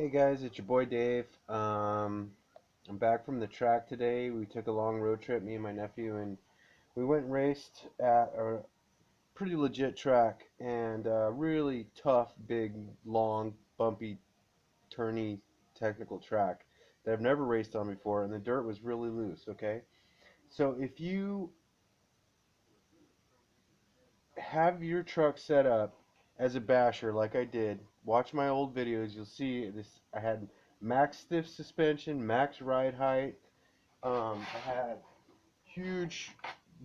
Hey guys, it's your boy Dave. I'm back from the track today. We took a long road trip, me and my nephew, and we went and raced at a pretty legit track and really tough, big, long, bumpy, turny, technical track that I've never raced on before, and the dirt was really loose, okay? So if you have your truck set up as a basher like I did, watch my old videos, you'll see this. I had max stiff suspension, max ride height. I had huge,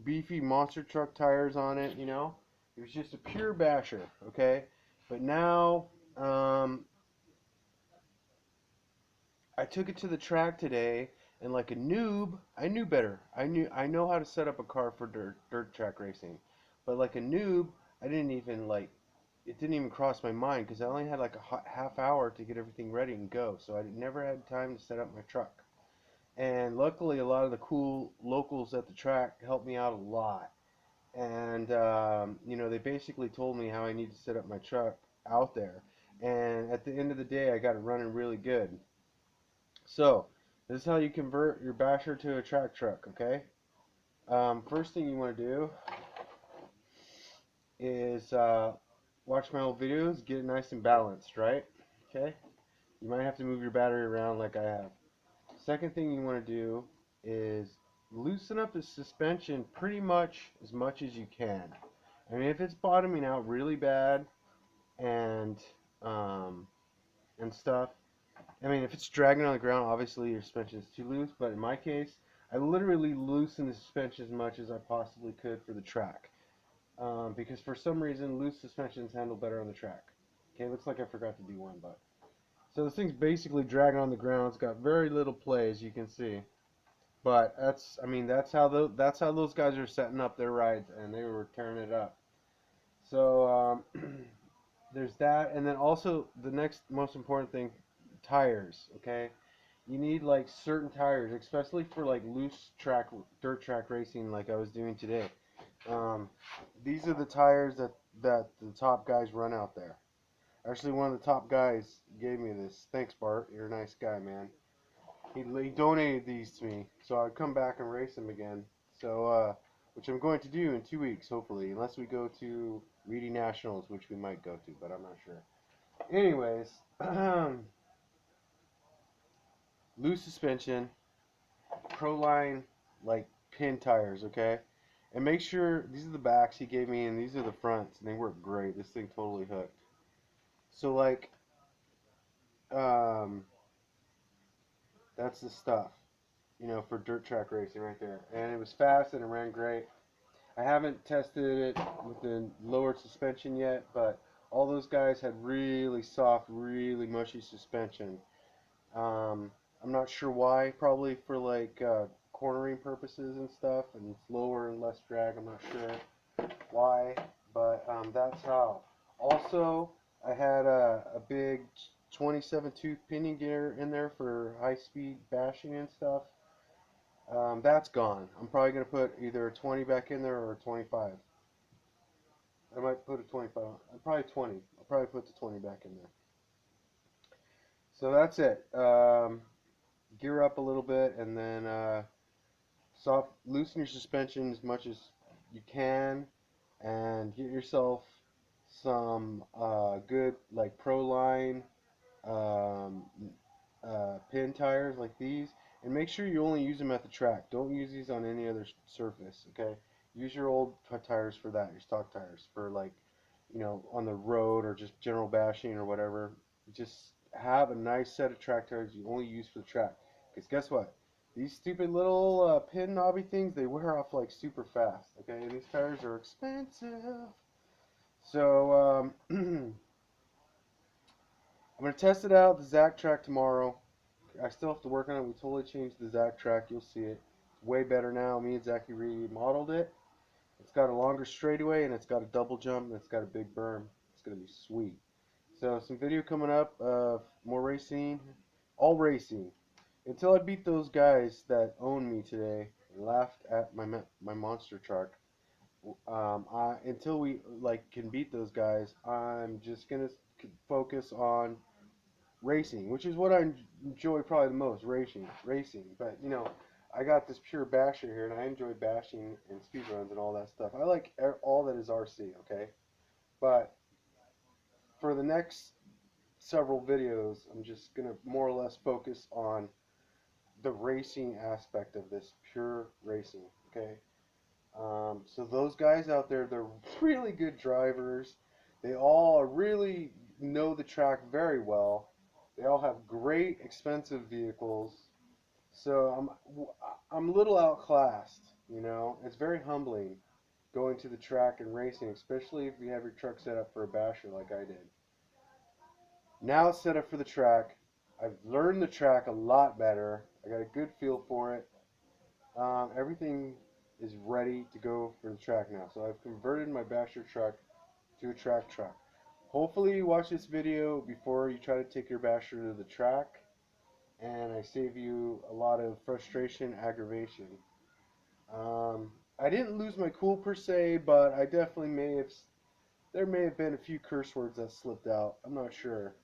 beefy monster truck tires on it, you know. It was just a pure basher, okay? But now, um, I took it to the track today, and like a noob, I knew better. I know how to set up a car for dirt track racing. But like a noob, I didn't even like, it didn't even cross my mind because I only had like a half hour to get everything ready and go. So I never had time to set up my truck. And luckily, a lot of the cool locals at the track helped me out a lot. And they basically told me how I need to set up my truck out there. And at the end of the day, I got it running really good. So this is how you convert your basher to a track truck. Okay. First thing you want to do is watch my old videos, get it nice and balanced, right? Okay. You might have to move your battery around like I have. Second thing you want to do is loosen up the suspension pretty much as you can. I mean, if it's bottoming out really bad and um, and stuff, I mean, if it's dragging on the ground, obviously your suspension is too loose. But in my case, I literally loosened the suspension as much as I possibly could for the track, because for some reason loose suspensions handle better on the track. Okay, looks like I forgot to do one, but so this thing's basically dragging on the ground. It's got very little play, as you can see. But I mean, that's how those guys are setting up their rides, and they were tearing it up. So there's that, and then also the next most important thing, tires. Okay, you need like certain tires, especially for like loose track, dirt track racing, like I was doing today. Um, these are the tires that the top guys run out there. Actually, one of the top guys gave me this. Thanks, Bart. You're a nice guy, man. He donated these to me, so I'd come back and race them again. So, which I'm going to do in 2 weeks, hopefully, unless we go to Reedy Nationals, which we might go to, but I'm not sure. Anyways, loose suspension, Proline, like pin tires, okay? And make sure these are the backs he gave me, and these are the fronts, and they work great. This thing totally hooked. So, like, um, that's the stuff, for dirt track racing right there. And it was fast and it ran great. I haven't tested it with the lowered suspension yet, but all those guys had really soft, really mushy suspension. Um, I'm not sure why. Probably for like cornering purposes and stuff, and it's lower and less drag. I'm not sure why, but that's how. Also, I had a big 27 tooth pinion gear in there for high speed bashing and stuff. That's gone. I'm probably going to put either a 20 back in there or a 25. I might put a 25. Probably 20. I'll probably put the 20 back in there. So that's it. Gear up a little bit and then loosen your suspension as much as you can and get yourself some good like Proline um, pin tires like these, and make sure you only use them at the track. Don't use these on any other surface, okay? Use your old tires for that, your stock tires for like, on the road or just general bashing or whatever. Just have a nice set of track tires you only use for the track. Because guess what? These stupid little pin knobby things, they wear off like super fast, okay? And these tires are expensive. So, I'm going to test it out, the Zach track tomorrow. I still have to work on it. We totally changed the Zach track. You'll see it. It's way better now. Me and Zachy remodeled it. It's got a longer straightaway and it's got a double jump and it's got a big berm. It's going to be sweet. So some video coming up of more racing. All racing. Until I beat those guys that own me today and laughed at my monster truck. Until we like can beat those guys, I'm just going to focus on racing, which is what I enjoy probably the most, racing. But you know, I got this pure basher here, and I enjoy bashing and speed runs and all that stuff. I like all that is RC, okay? But for the next several videos, I'm just gonna more or less focus on the racing aspect of this, pure racing, okay? So those guys out there, they're really good drivers. They all really know the track very well. They all have great, expensive vehicles. So I'm a little outclassed, you know. It's very humbling going to the track and racing, especially if you have your truck set up for a basher like I did. Now it's set up for the track. I've learned the track a lot better. I got a good feel for it. Everything is ready to go for the track now. So I've converted my basher truck to a track truck. Hopefully you watch this video before you try to take your basher to the track, and I save you a lot of frustration, aggravation. I didn't lose my cool per se, but I definitely there may have been a few curse words that slipped out. I'm not sure.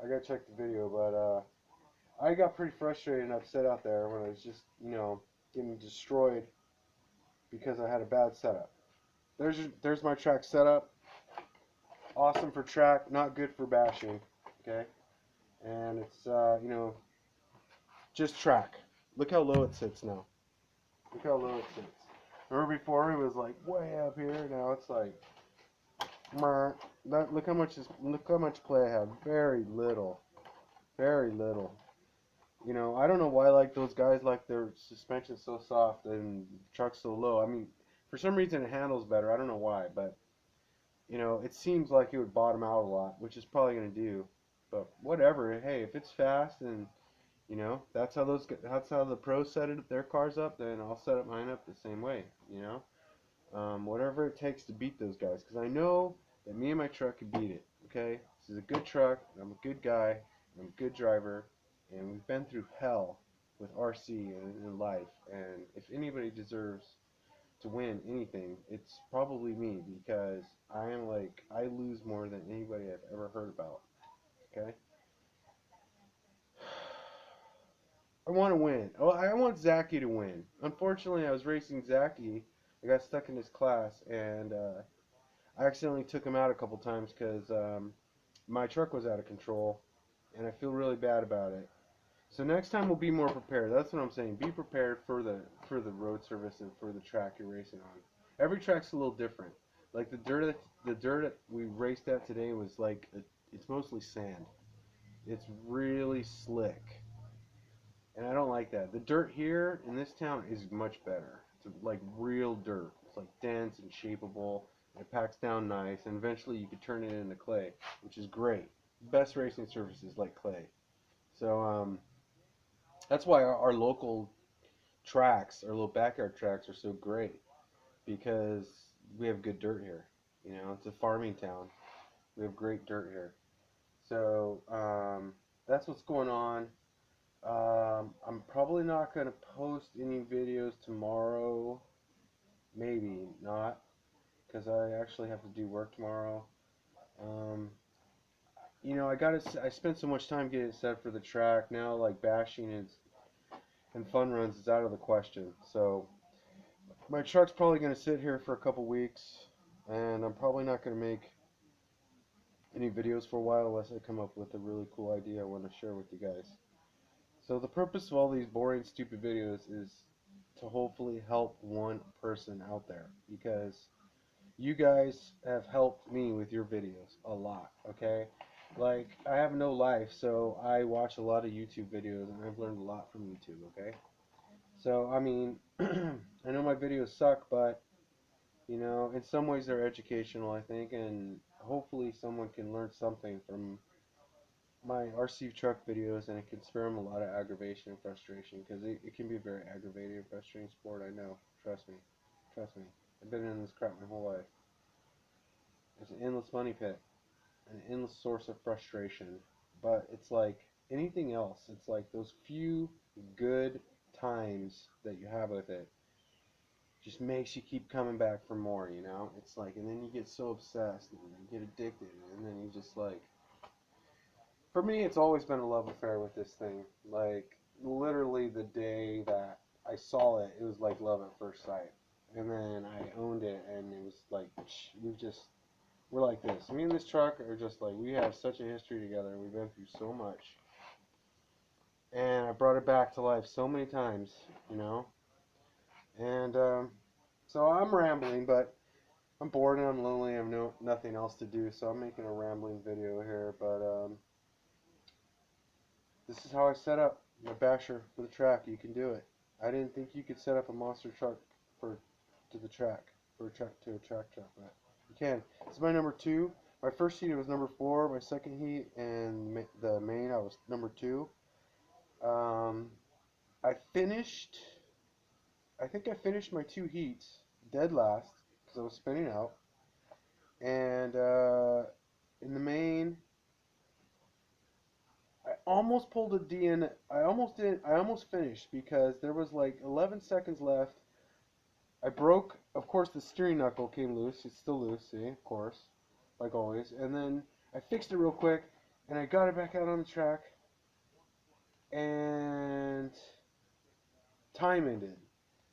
I gotta check the video, but I got pretty frustrated and upset out there when I was just, you know, getting destroyed because I had a bad setup. There's my track setup. Awesome for track, not good for bashing. Okay, and it's you know, just track. Look how low it sits now. Look how low it sits. Remember before it was like way up here. Now it's like, look how much play I have. Very little, very little. You know, I don't know why like those guys like their suspension so soft and truck so low. I mean, for some reason it handles better. I don't know why, but you know, it seems like it would bottom out a lot, which is probably going to do. But whatever. Hey, if it's fast and you know that's how the pros set their cars up, then I'll set up mine up the same way. You know, whatever it takes to beat those guys, because I know that me and my truck can beat it. Okay, this is a good truck. I'm a good guy. I'm a good driver, and we've been through hell with RC in life. And if anybody deserves to win anything, it's probably me because I lose more than anybody I've ever heard about. Okay? I want to win. Oh, I want Zachy to win. Unfortunately, I was racing Zachy. I got stuck in his class, and I accidentally took him out a couple times because my truck was out of control, and I feel really bad about it. So next time we'll be more prepared. That's what I'm saying. Be prepared for the road surface and for the track you're racing on. Every track's a little different. Like the dirt that we raced at today was like it's mostly sand. It's really slick, and I don't like that. The dirt here in this town is much better. It's like real dirt. It's like dense and shapeable. And it packs down nice, and eventually you could turn it into clay, which is great. Best racing surfaces like clay. So that's why our local tracks, our little backyard tracks, are so great because we have good dirt here. You know, it's a farming town. We have great dirt here. So that's what's going on. I'm probably not going to post any videos tomorrow. Maybe not, because I actually have to do work tomorrow. Um, you know, I spent so much time getting it set for the track. Now, like bashing and fun runs is out of the question. So my truck's probably going to sit here for a couple weeks, and I'm probably not going to make any videos for a while unless I come up with a really cool idea I want to share with you guys. So the purpose of all these boring, stupid videos is to hopefully help one person out there, because you guys have helped me with your videos a lot, okay? Like, I have no life, so I watch a lot of YouTube videos, and I've learned a lot from YouTube, okay? So, I mean, I know my videos suck, but you know, in some ways they're educational, I think, and hopefully someone can learn something from my RC truck videos, and it can spare them a lot of aggravation and frustration, because it can be a very aggravating and frustrating sport, I know. Trust me. Trust me. I've been in this crap my whole life. It's an endless money pit, an endless source of frustration, but it's like anything else. It's like those few good times that you have with it just makes you keep coming back for more, you know? It's like, and then you get so obsessed and you get addicted, and then you just like, For me, it's always been a love affair with this thing. Like, literally the day that I saw it, it was like love at first sight. And then I owned it, and it was like, we're like this. Me and this truck are just like, we have such a history together. We've been through so much. And I brought it back to life so many times, you know? And, so I'm rambling, but I'm bored and I'm lonely. I have nothing else to do, so I'm making a rambling video here. But, this is how I set up my basher for the track. You can do it. I didn't think you could set up a monster truck to the track, for a track to a track, but you can. This is my number 2. My first heat it was number 4. My second heat and the main I was number 2. I finished. I think I finished my 2 heats dead last because I was spinning out. And in the main, I almost pulled a DN. I almost did. I almost finished because there was like 11 seconds left. I broke. Of course, the steering knuckle came loose. It's still loose. See, of course, like always. And then I fixed it real quick, and I got it back out on the track. And time ended.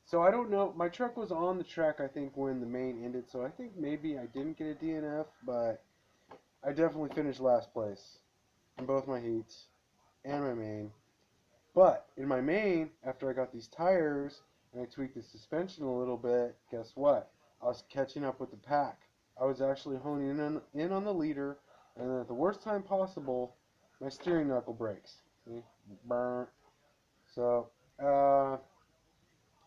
So I don't know. My truck was on the track, I think, when the main ended. So I think maybe I didn't get a DNF, but I definitely finished last place in both my heats and my main. But in my main, after I got these tires and I tweaked the suspension a little bit, guess what? I was catching up with the pack. I was actually honing in on the leader, and then at the worst time possible, my steering knuckle breaks. See? Burn. So,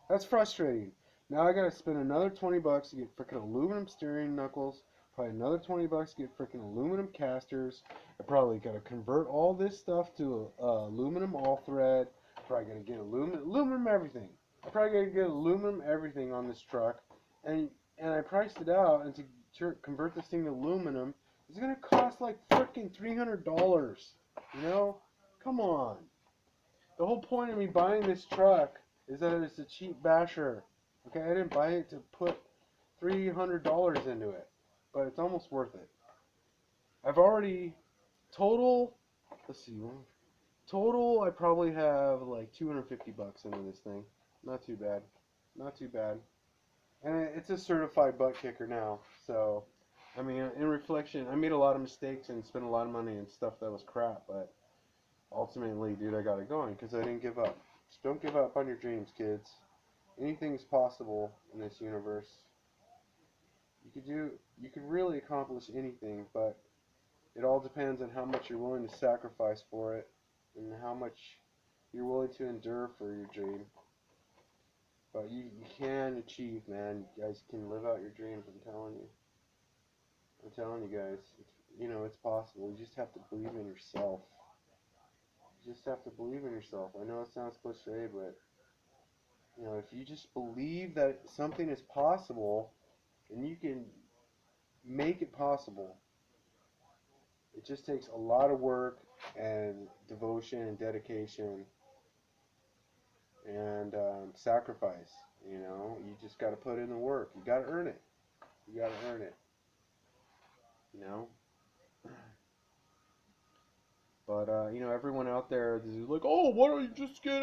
that's frustrating. Now I gotta spend another 20 bucks to get freaking aluminum steering knuckles, probably another 20 bucks to get freaking aluminum casters. I probably gotta convert all this stuff to aluminum all thread. Probably gotta get aluminum everything. I probably gotta get aluminum everything on this truck, and I priced it out, and to convert this thing to aluminum, it's gonna cost like freaking $300. You know, come on. The whole point of me buying this truck is that it's a cheap basher. Okay, I didn't buy it to put $300 into it, but it's almost worth it. I've already total. Let's see, total. I probably have like 250 bucks into this thing. Not too bad. Not too bad. And it's a certified butt kicker now. So, I mean, in reflection, I made a lot of mistakes and spent a lot of money and stuff that was crap, but ultimately, dude, I got it going because I didn't give up. Just don't give up on your dreams, kids. Anything's possible in this universe. You could really accomplish anything, but it all depends on how much you're willing to sacrifice for it and how much you're willing to endure for your dream. But you can achieve, man. You guys can live out your dreams, I'm telling you. I'm telling you guys. It's possible. You just have to believe in yourself. You just have to believe in yourself. I know it sounds cliche, but if you just believe that something is possible and you can make it possible, it just takes a lot of work and devotion and dedication and sacrifice. You just got to put in the work. You got to earn it. You got to earn it. You know. But everyone out there is like, oh, why don't you just get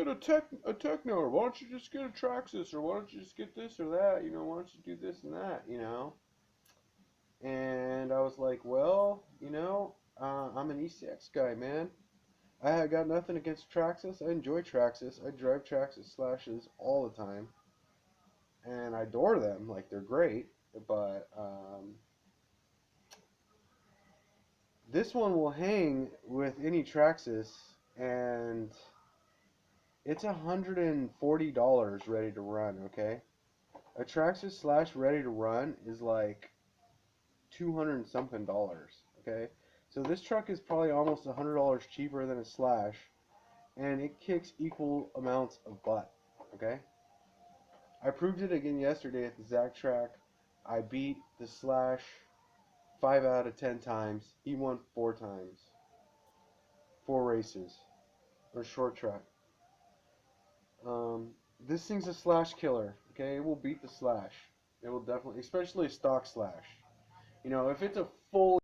a Techno, or why don't you just get a Traxxas, or why don't you just get this or that? Why don't you do this and that? And I was like, well, I'm an ECX guy, man. I got nothing against Traxxas. I enjoy Traxxas. I drive Traxxas slashes all the time, and I adore them. Like, they're great. But this one will hang with any Traxxas, and it's $140 ready to run. Okay, a Traxxas slash ready to run is like 200 and something dollars. Okay, so this truck is probably almost $100 cheaper than a slash, and it kicks equal amounts of butt. Okay, I proved it again yesterday at the Zach track. I beat the slash 5 out of 10 times. He won 4 times, 4 races, or short track. This thing's a slash killer. Okay, it will beat the slash. It will definitely, especially a stock slash. If it's a full